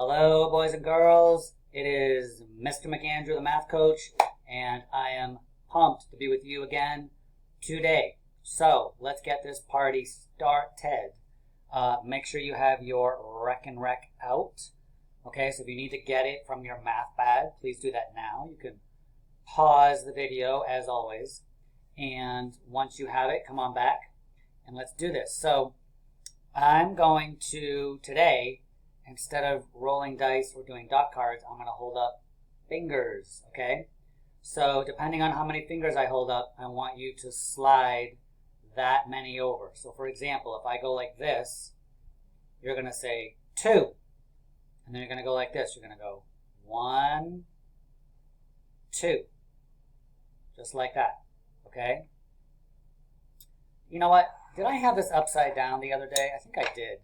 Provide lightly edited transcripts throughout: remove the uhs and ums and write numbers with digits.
Hello, boys and girls. It is Mr. McAndrew, the math coach, and I am pumped to be with you again today. So let's get this party started. Make sure you have your Rec and Rec out. Okay, so if you need to get it from your math pad, please do that now. You can pause the video as always, and once you have it, come on back and let's do this. So I'm going to today, instead of rolling dice or doing dot cards, I'm going to hold up fingers, okay? So depending on how many fingers I hold up, I want you to slide that many over. So for example, if I go like this, you're going to say 2. And then you're going to go like this. You're going to go 1, 2. Just like that, okay? You know what? Did I have this upside down the other day? I think I did.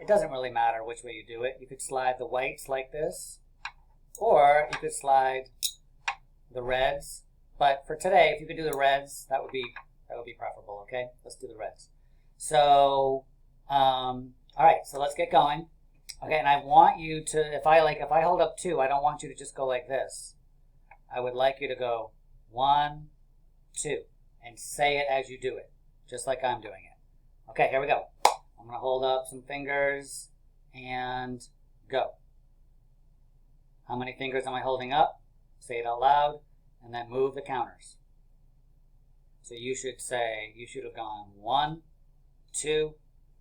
It doesn't really matter which way you do it. You could slide the whites like this, or you could slide the reds. But for today, if you could do the reds, that would be preferable. Okay, let's do the reds. So, all right. So let's get going. Okay, and I want you to, if I hold up 2, I don't want you to just go like this. I would like you to go 1, 2, and say it as you do it, just like I'm doing it. Okay, here we go. I'm going to hold up some fingers and go. How many fingers am I holding up? Say it out loud and then move the counters. So you should have gone 1, 2,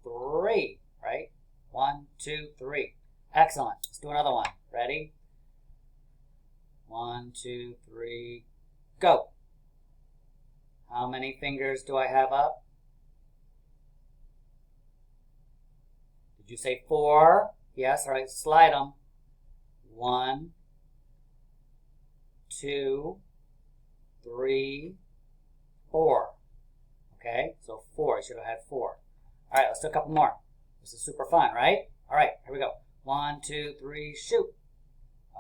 3, right? 1, 2, 3. Excellent. Let's do another one. Ready? 1, 2, 3, go. How many fingers do I have up? Did you say 4? Yes, all right, slide them. 1, 2, 3, 4. Okay, so 4, I should have had 4. All right, let's do a couple more. This is super fun, right? All right, here we go. 1, 2, 3, shoot.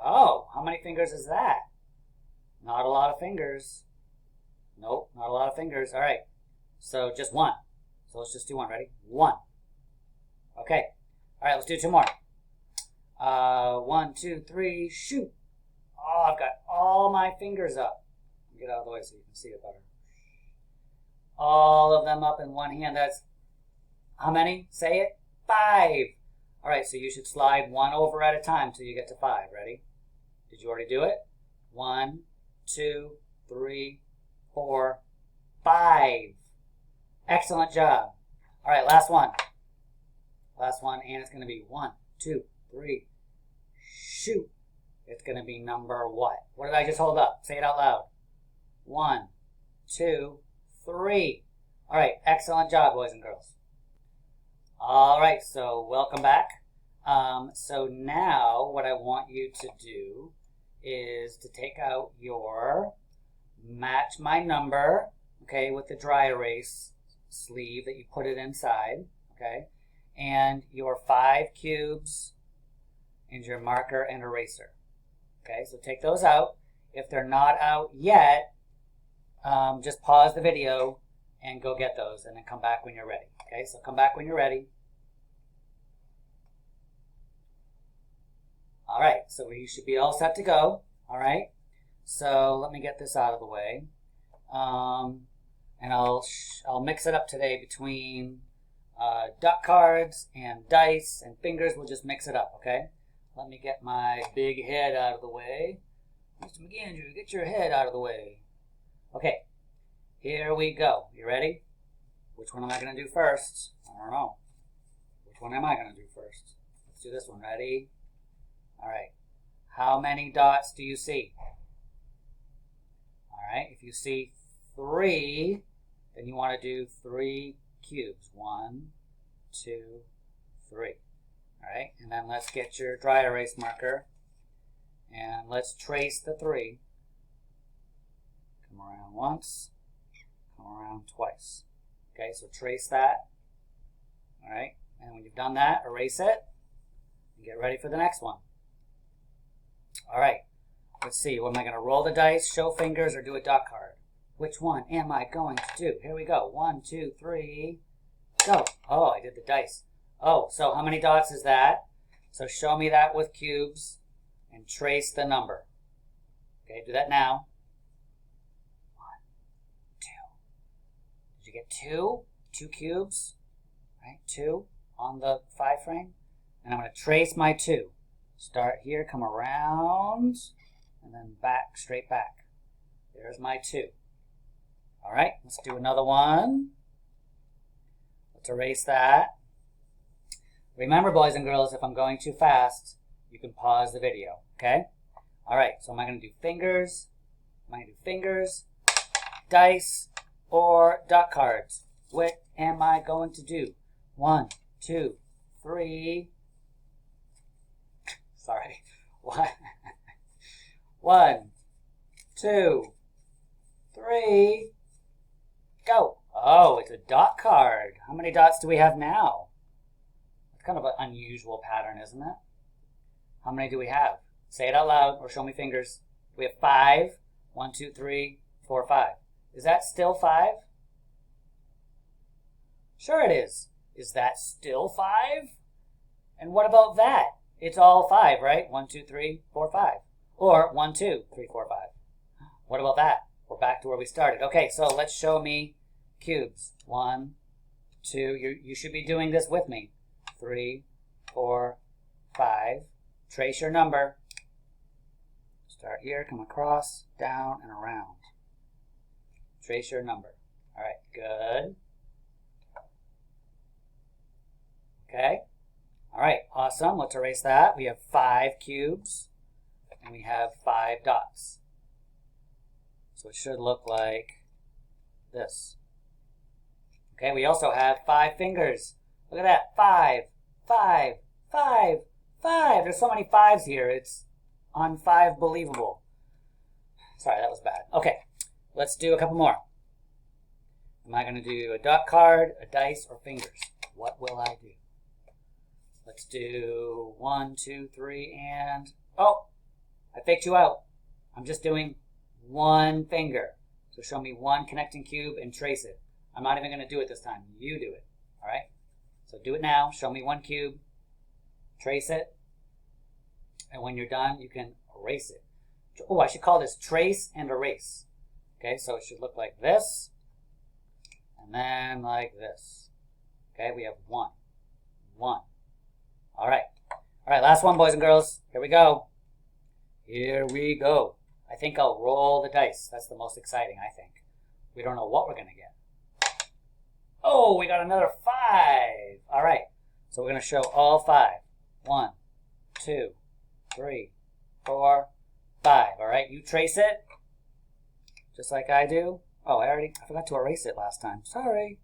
Oh, how many fingers is that? Not a lot of fingers. Nope, not a lot of fingers. All right, so just 1. So let's just do 1. Ready? 1. Okay. All right, let's do 2 more. 1, 2, 3, shoot. Oh, I've got all my fingers up. Get out of the way so you can see it better. All of them up in one hand. That's how many? Say it. 5. All right, so you should slide 1 over at a time till you get to 5. Ready? Did you already do it? 1, 2, 3, 4, 5. Excellent job. All right, last one. Last one, and it's going to be 1, 2, 3, shoot. It's going to be number what? What did I just hold up? Say it out loud. 1, 2, 3. All right, excellent job, boys and girls. All right, so welcome back. So now what I want you to do is to take out your match my number, okay, with the dry erase sleeve that you put it inside, okay, and your 5 cubes and your marker and eraser. Okay, so take those out. If they're not out yet, just pause the video and go get those and then come back when you're ready. Okay, so come back when you're ready. All right, so we should be all set to go. All right, so let me get this out of the way. And I'll mix it up today between duck cards and dice and fingers. We'll just mix it up, okay? Let me get my big head out of the way. Mr. McAndrew, get your head out of the way. Okay, here we go. You ready? Which one am I going to do first? I don't know. Which one am I going to do first? Let's do this one. Ready? All right. How many dots do you see? All right, if you see 3, then you want to do 3 cubes. 1, 2, 3. All right, and then let's get your dry erase marker and let's trace the 3. Come around once, come around twice. Okay, so trace that. All right, and when you've done that, erase it and get ready for the next one. All right, let's see. What am I going to roll the dice, show fingers, or do a dot card? Which one am I going to do? Here we go. 1, 2, 3, go. Oh, I did the dice. Oh, so how many dots is that? So show me that with cubes and trace the number. Okay, do that now. 1, 2. Did you get 2? 2 cubes? Right, 2 on the 5 frame. And I'm going to trace my 2. Start here, come around, and then back, straight back. There's my 2. All right, let's do another one. Let's erase that. Remember, boys and girls, if I'm going too fast, you can pause the video, okay? All right, so am I going to do fingers? Am I going to do fingers, dice, or dot cards? What am I going to do? 1, 2, 3. Sorry. 1, 2, 3. Go. Oh, it's a dot card. How many dots do we have now? It's kind of an unusual pattern, isn't it? How many do we have? Say it out loud or show me fingers. We have 5. 1, 2, 3, 4, 5. Is that still 5? Sure it is. Is that still 5? And what about that? It's all 5, right? 1, 2, 3, 4, 5. Or 1, 2, 3, 4, 5. What about that? We're back to where we started. Okay, so let's show me cubes. 1, 2. You should be doing this with me. 3, 4, 5. Trace your number. Start here, come across, down, and around. Trace your number. All right, good. Okay. All right, awesome. Let's erase that. We have 5 cubes, and we have 5 dots. So it should look like this. Okay, we also have 5 fingers. Look at that. 5, 5, 5, 5. There's so many 5s here. It's unbelievable. Sorry, that was bad. Okay, let's do a couple more. Am I going to do a dot card, a dice, or fingers? What will I do? Let's do 1, 2, 3, and... Oh! I faked you out. I'm just doing 1 finger. So show me 1 connecting cube and trace it. I'm not even going to do it this time. You do it. All right? So do it now. Show me 1 cube. Trace it. And when you're done, you can erase it. Oh, I should call this trace and erase. Okay, so it should look like this. And then like this. Okay, we have 1. 1. All right. All right, last one, boys and girls. Here we go. Here we go. I think I'll roll the dice. That's the most exciting, I think. We don't know what we're going to get. Oh, we got another 5. All right. So we're going to show all 5. 1, 2, 3, 4, 5. All right, you trace it. Just like I do. Oh, I forgot to erase it last time. Sorry.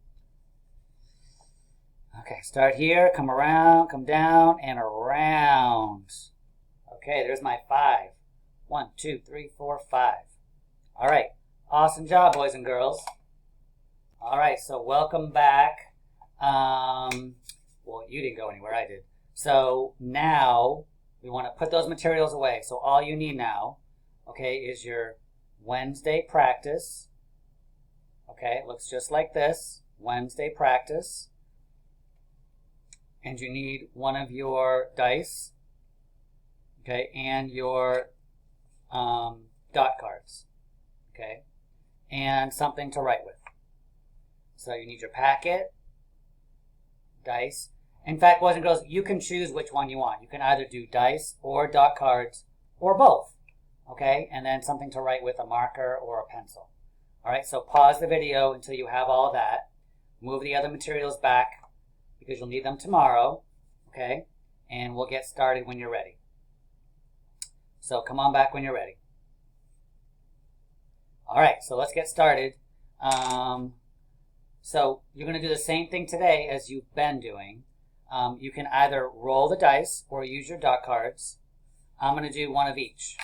Okay, start here, come around, come down, and around. Okay, there's my 5. 1, 2, 3, 4, 5. All right, awesome job, boys and girls. All right, so welcome back. Well, you didn't go anywhere, I did. So now we want to put those materials away. So all you need now, okay, is your Wednesday practice. Okay, it looks just like this. Wednesday practice. And you need one of your dice, okay, and your dot cards, okay, and something to write with. So you need your packet, dice. In fact, boys and girls, you can choose which one you want. You can either do dice or dot cards or both, okay, and then something to write with, a marker or a pencil. All right, so pause the video until you have all of that. Move the other materials back, because you'll need them tomorrow, okay? And we'll get started when you're ready. So come on back when you're ready. All right, so let's get started. So you're going to do the same thing today as you've been doing. You can either roll the dice or use your dot cards. I'm going to do one of each.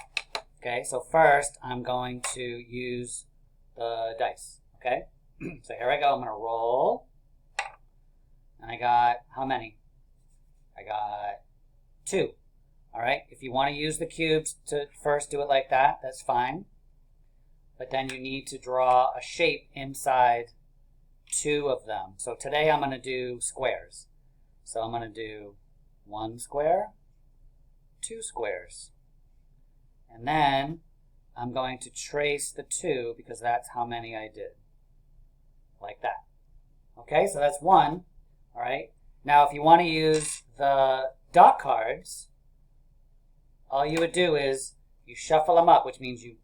Okay, so first I'm going to use the dice. Okay, so here I go. I'm going to roll. And I got, how many? I got 2. All right, if you want to use the cubes to first do it like that, that's fine. But then you need to draw a shape inside 2 of them. So today I'm going to do squares. So I'm going to do 1 square, 2 squares. And then I'm going to trace the 2 because that's how many I did. Like that. Okay, so that's 1. All right. Now, if you want to use the dot cards, all you would do is you shuffle them up, which means you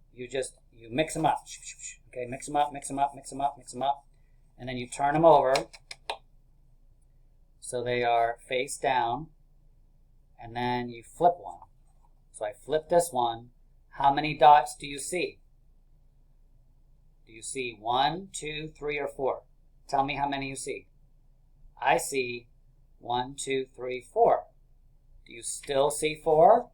mix them up. Okay, mix them up, mix them up, mix them up, mix them up. And then you turn them over so they are face down. And then you flip one. So I flip this one. How many dots do you see? Do you see 1, 2, 3, or 4? Tell me how many you see. I see 1, 2, 3, 4. Do you still see 4?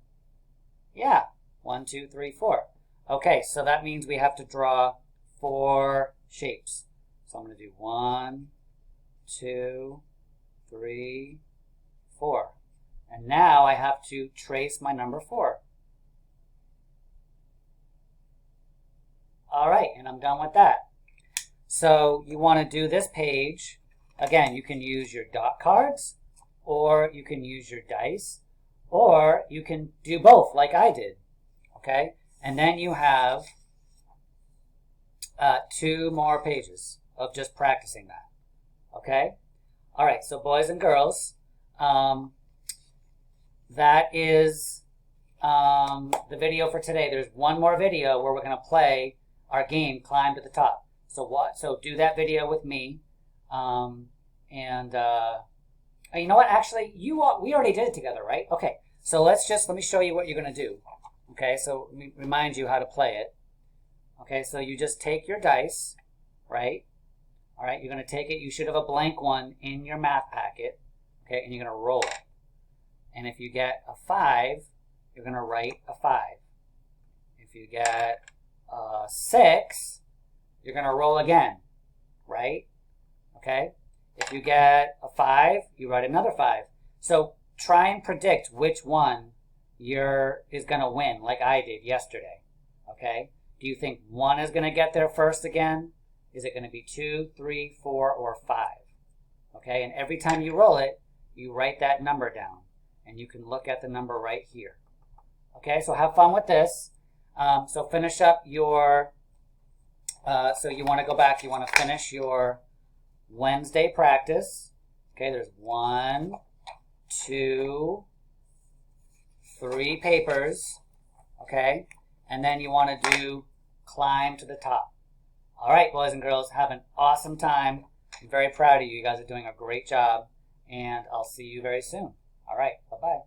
Yeah, 1, 2, 3, 4. Okay, so that means we have to draw 4 shapes. So I'm going to do 1, 2, 3, 4. And now I have to trace my number 4. All right, and I'm done with that. So you want to do this page. Again, you can use your dot cards, or you can use your dice, or you can do both like I did. Okay, and then you have 2 more pages of just practicing that. Okay, all right, so boys and girls, that is the video for today. There's one more video where we're going to play our game, Climb to the Top. So do that video with me. You know what? Actually, we already did it together, right? Okay. So let me show you what you're going to do. Okay. So let me remind you how to play it. Okay. So you just take your dice, right? All right. You're going to take it. You should have a blank one in your math packet. Okay. And you're going to roll it. And if you get a 5, you're going to write a 5. If you get a 6, you're going to roll again, right? Okay? If you get a 5, you write another 5. So try and predict which one is going to win, like I did yesterday. Okay? Do you think 1 is going to get there first again? Is it going to be 2, 3, 4, or 5? Okay? And every time you roll it, you write that number down. And you can look at the number right here. Okay? So have fun with this. So finish up your... so you want to go back, you want to finish your Wednesday practice. Okay, there's 1, 2, 3 papers. Okay, and then you want to do Climb to the Top. All right, boys and girls, have an awesome time. I'm very proud of you. You guys are doing a great job, and I'll see you very soon. All right, bye-bye.